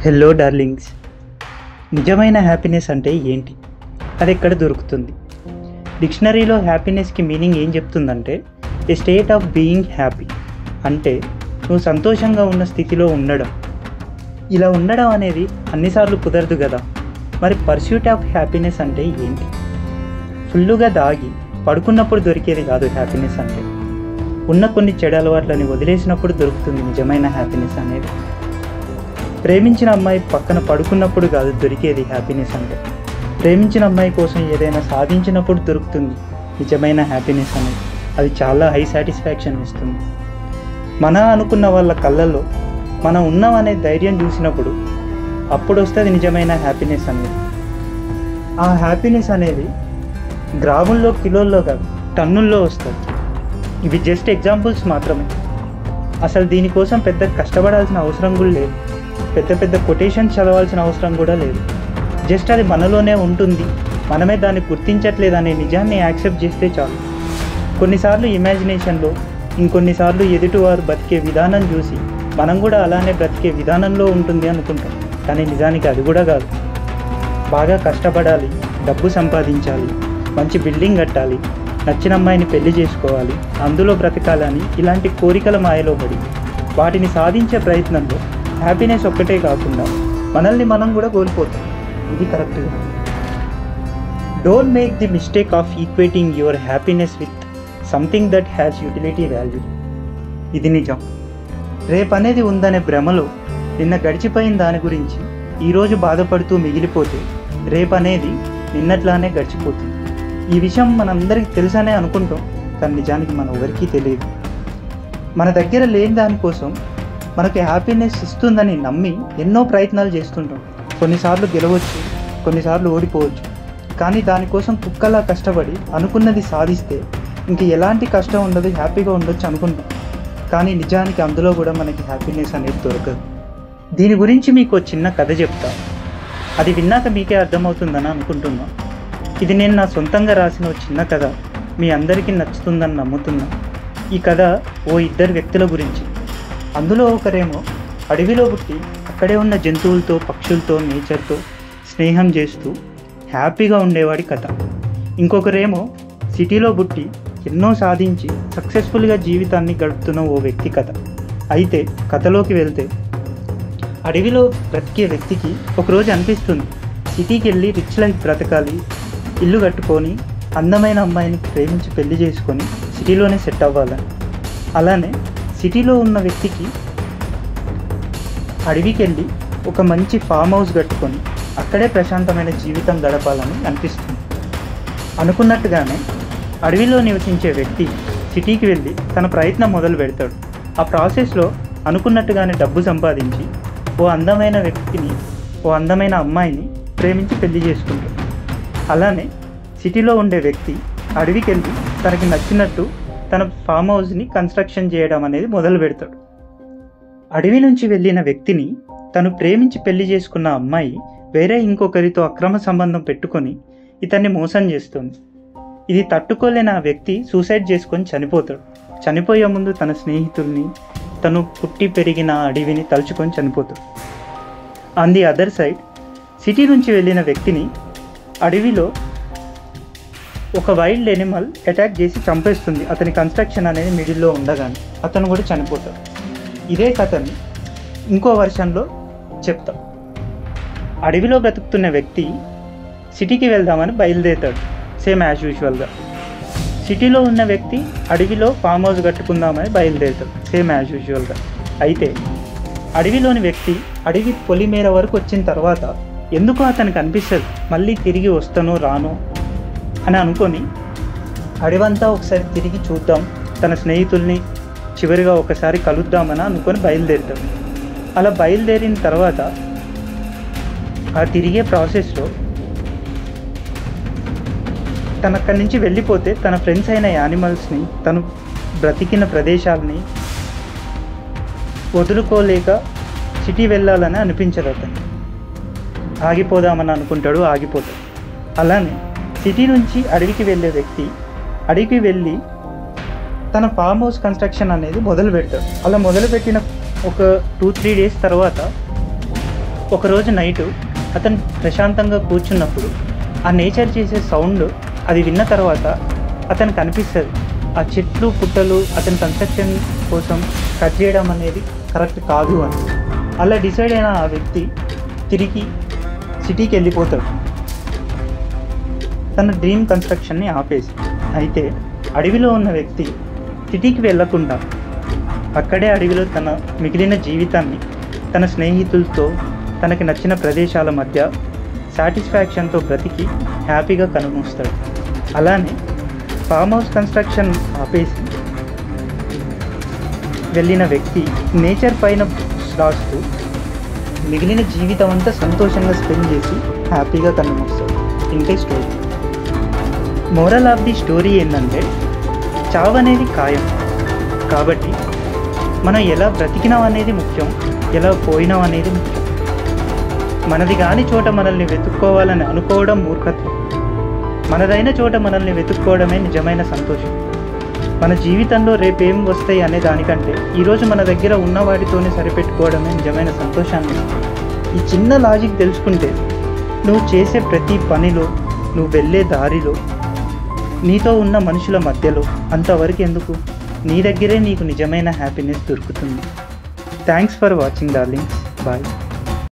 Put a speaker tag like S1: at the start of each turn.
S1: Hello darlings, నిజమైన happiness అంటే ఏంటి? అది ఎక్కడ దొరుకుతుంది? డిక్షనరీలో హ్యాపీనెస్కి మీనింగ్ ఏం చెప్తుందంటే ఏ స్టేట్ ఆఫ్ బీయింగ్ హ్యాపీ, అంటే నువ్వు సంతోషంగా ఉన్న స్థితిలో ఉండడం. ఇలా ఉండడం అనేది అన్నిసార్లు కుదరదు కదా. మరి పర్స్యూట్ ఆఫ్ హ్యాపీనెస్ అంటే ఏంటి? ఫుల్లుగా దాగి పడుకున్నప్పుడు దొరికేది కాదు హ్యాపీనెస్ అంటే. ఉన్న కొన్ని చెడు అలవాట్లని వదిలేసినప్పుడు దొరుకుతుంది నిజమైన హ్యాపీనెస్ అనేది. ప్రేమించిన అమ్మాయి పక్కన పడుకున్నప్పుడు కాదు దొరికేది హ్యాపీనెస్ అంటే. ప్రేమించిన అమ్మాయి కోసం ఏదైనా సాధించినప్పుడు దొరుకుతుంది నిజమైన హ్యాపీనెస్ అనేది. అది చాలా హై సాటిస్ఫాక్షన్ ఇస్తుంది. మన అనుకున్న వాళ్ళ కళ్ళల్లో మనం ఉన్నామనే ధైర్యం చూసినప్పుడు అప్పుడు వస్తుంది నిజమైన హ్యాపీనెస్ అనేది. ఆ హ్యాపీనెస్ అనేది గ్రాముల్లో, కిలోల్లో కాదు, టన్నుల్లో వస్తుంది. ఇవి జస్ట్ ఎగ్జాంపుల్స్ మాత్రమే. అసలు దీనికోసం పెద్ద కష్టపడాల్సిన అవసరం కూడా లేదు. పెద్ద పెద్ద కొటేషన్స్ చదవాల్సిన అవసరం కూడా లేదు. జస్ట్ అది మనలోనే ఉంటుంది, మనమే దాన్ని గుర్తించట్లేదు అనే నిజాన్ని యాక్సెప్ట్ చేస్తే చాలు. కొన్నిసార్లు ఇమాజినేషన్లో, ఇంకొన్నిసార్లు ఎదుటివారు బతికే విధానం చూసి మనం కూడా అలానే బ్రతికే విధానంలో ఉంటుంది అనుకుంటాం. కానీ నిజానికి అది కూడా కాదు. బాగా కష్టపడాలి, డబ్బు సంపాదించాలి, మంచి బిల్డింగ్ కట్టాలి, నచ్చిన అమ్మాయిని పెళ్లి చేసుకోవాలి, అందులో బ్రతకాలని ఇలాంటి కోరికల మాయలో పడి వాటిని సాధించే ప్రయత్నంలో హ్యాపీనెస్ ఒక్కటే కాకుండా మనల్ని మనం కూడా కోల్పోతాం. ఇది కరెక్ట్గా. Don't make the mistake of equating your happiness with something that has utility value. ఇది నిజం. రేపు అనేది ఉందనే భ్రమలో నిన్న గడిచిపోయిన దాని గురించి ఈరోజు బాధపడుతూ మిగిలిపోతే రేపు అనేది నిన్నట్లానే గడిచిపోతుంది. ఈ విషయం మనందరికీ తెలుసనే అనుకుంటాం, కానీ నిజానికి మన ఎవరికీ తెలియదు. మన దగ్గర లేని దానికోసం మనకి హ్యాపీనెస్ ఇస్తుందని నమ్మి ఎన్నో ప్రయత్నాలు చేస్తుంటాం. కొన్నిసార్లు గెలవచ్చు, కొన్నిసార్లు ఓడిపోవచ్చు. కానీ దానికోసం కుక్కలా కష్టపడి అనుకున్నది సాధిస్తే ఇంక ఎలాంటి కష్టం ఉండదు, హ్యాపీగా ఉండొచ్చు అనుకుంటాం. కానీ నిజానికి అందులో కూడా మనకి హ్యాపీనెస్ అనేది దొరకదు. దీని గురించి మీకు ఒక చిన్న కథ చెప్తా. అది విన్నాక మీకే అర్థమవుతుందని అనుకుంటున్నా. ఇది నేను నా సొంతంగా రాసిన ఒక చిన్న కథ. మీ అందరికీ నచ్చుతుందని నమ్ముతున్నా. ఈ కథ ఓ ఇద్దరు వ్యక్తుల గురించి. అందులో ఒకరేమో అడవిలో పుట్టి అక్కడే ఉన్న జంతువులతో, పక్షులతో, నేచర్తో స్నేహం చేస్తూ హ్యాపీగా ఉండేవాడి కథ. ఇంకొకరేమో సిటీలో పుట్టి ఎన్నో సాధించి సక్సెస్ఫుల్గా జీవితాన్ని గడుపుతున్న ఓ వ్యక్తి కథ. అయితే కథలోకి వెళ్తే, అడవిలో బ్రతికే వ్యక్తికి ఒకరోజు అనిపిస్తుంది సిటీకి వెళ్ళి రిచ్ లైఫ్ బ్రతకాలి, ఇల్లు కట్టుకొని అందమైన అమ్మాయిని ప్రేమించి పెళ్లి చేసుకొని సిటీలోనే సెట్ అవ్వాలని. అలానే సిటీలో ఉన్న వ్యక్తికి అడవికి వెళ్ళి ఒక మంచి ఫామ్ హౌస్ కట్టుకొని అక్కడే ప్రశాంతమైన జీవితం గడపాలని అనిపిస్తుంది. అనుకున్నట్టుగానే అడవిలో నివసించే వ్యక్తి సిటీకి వెళ్ళి తన ప్రయత్నం మొదలు పెడతాడు. ఆ ప్రాసెస్లో అనుకున్నట్టుగానే డబ్బు సంపాదించి ఓ అందమైన వ్యక్తిని, ఓ అందమైన అమ్మాయిని ప్రేమించి పెళ్లి చేసుకుంటాడు. అలానే సిటీలో ఉండే వ్యక్తి అడవికి వెళ్ళి తనకి నచ్చినట్టు తన ఫామ్ హౌస్ని కన్స్ట్రక్షన్ చేయడం అనేది మొదలు పెడతాడు. అడవి నుంచి వెళ్ళిన వ్యక్తిని తను ప్రేమించి పెళ్లి చేసుకున్న అమ్మాయి వేరే ఇంకొకరితో అక్రమ సంబంధం పెట్టుకొని ఇతన్ని మోసం చేస్తుంది. ఇది తట్టుకోలేని ఆ వ్యక్తి సూసైడ్ చేసుకొని చనిపోతాడు. చనిపోయే ముందు తన స్నేహితుల్ని, తను పుట్టి పెరిగిన అడవిని తలుచుకొని చనిపోతాడు. On the other side, city నుంచి వెళ్ళిన వ్యక్తిని అడవిలో ఒక వైల్డ్ ఎనిమల్ అటాక్ చేసి చంపేస్తుంది. అతని కన్స్ట్రక్షన్ అనేది మిడిల్లో ఉండగానే అతను కూడా చనిపోతాడు. ఇదే కథని ఇంకో వర్షన్లో చెప్తాం. అడవిలో బ్రతుకుతున్న వ్యక్తి సిటీకి వెళ్దామని బయలుదేరుతాడు, సేమ్ యాజ్ యూజువల్గా. సిటీలో ఉన్న వ్యక్తి అడవిలో ఫామ్ హౌస్ కట్టుకుందామని బయలుదేరుతాడు, సేమ్ యాజ్ యూజువల్గా. అయితే అడవిలోని వ్యక్తి అడవి పొలిమేర వరకు వచ్చిన తర్వాత ఎందుకో అతనికి అనిపిస్తుంది మళ్ళీ తిరిగి వస్తానో రానో అని అనుకొని అడవంతా ఒకసారి తిరిగి చూద్దాం, తన స్నేహితుల్ని చివరిగా ఒకసారి కలుద్దామని అనుకొని బయలుదేరుతాడు. అలా బయలుదేరిన తర్వాత ఆ తిరిగే ప్రాసెస్లో తను అక్కడి నుంచి వెళ్ళిపోతే తన ఫ్రెండ్స్ అయిన యానిమల్స్ని, తను బ్రతికిన ప్రదేశాలని వదులుకోలేక సిటీ వెళ్ళాలని అనిపించదు అతను. ఆగిపోదామని అనుకుంటాడు, ఆగిపోతాడు. అలానే సిటీ నుంచి అడవికి వెళ్ళే వ్యక్తి అడవికి వెళ్ళి తన ఫామ్ హౌస్ కన్స్ట్రక్షన్ అనేది మొదలు పెడతాడు. అలా మొదలుపెట్టిన ఒక 2-3 డేస్ తర్వాత ఒకరోజు నైటు అతను ప్రశాంతంగా కూర్చున్నప్పుడు ఆ నేచర్ చేసే సౌండ్ అది విన్న తర్వాత అతనికి అనిపిస్తుంది ఆ చెట్లు పుట్టలు అతని కన్స్ట్రక్షన్ కోసం కట్ చేయడం అనేది కరెక్ట్ కాదు అని. అలా డిసైడ్ అయిన ఆ వ్యక్తి తిరిగి సిటీకి వెళ్ళిపోతాడు తన డ్రీమ్ కన్స్ట్రక్షన్ని ఆపేసి. అయితే అడవిలో ఉన్న వ్యక్తి సిటీకి వెళ్ళకుండా అక్కడే అడవిలో తన మిగిలిన జీవితాన్ని తన స్నేహితులతో తనకి నచ్చిన ప్రదేశాల మధ్య సాటిస్ఫాక్షన్తో బ్రతికి హ్యాపీగా కనుమూస్తాడు. అలానే ఫామ్ హౌస్ కన్స్ట్రక్షన్ ఆపేసి వెళ్ళిన వ్యక్తి నేచర్ పైన రాస్తూ మిగిలిన జీవితం అంతా సంతోషంగా స్పెండ్ చేసి హ్యాపీగా కనుమూస్తాడు. ఇంతే story. Moral of the story ఏంటంటే చావు అనేది ఖాయం కాబట్టి మనం ఎలా బ్రతికినాం అనేది ముఖ్యం, ఎలా పోయినాం అనేది ముఖ్యం. మనది కాని చోట మనల్ని వెతుక్కోవాలని అనుకోవడం మూర్ఖత్వం. మనదైన చోట మనల్ని వెతుక్కోవడమే నిజమైన సంతోషం. మన జీవితంలో రేపేం వస్తాయి అనే దానికంటే ఈరోజు మన దగ్గర ఉన్న వాటితోనే సరిపెట్టుకోవడమే నిజమైన సంతోషాన్ని. ఈ చిన్న లాజిక్ తెలుసుకుంటే నువ్వు చేసే ప్రతి పనిలో, నువ్వు వెళ్ళే దారిలో, నీతో ఉన్న మనుషుల మధ్యలో అంతవరకు ఎందుకు నీ దగ్గరే నీకు నిజమైన హ్యాపీనెస్ దొరుకుతుంది. Thanks for watching darlings. Bye.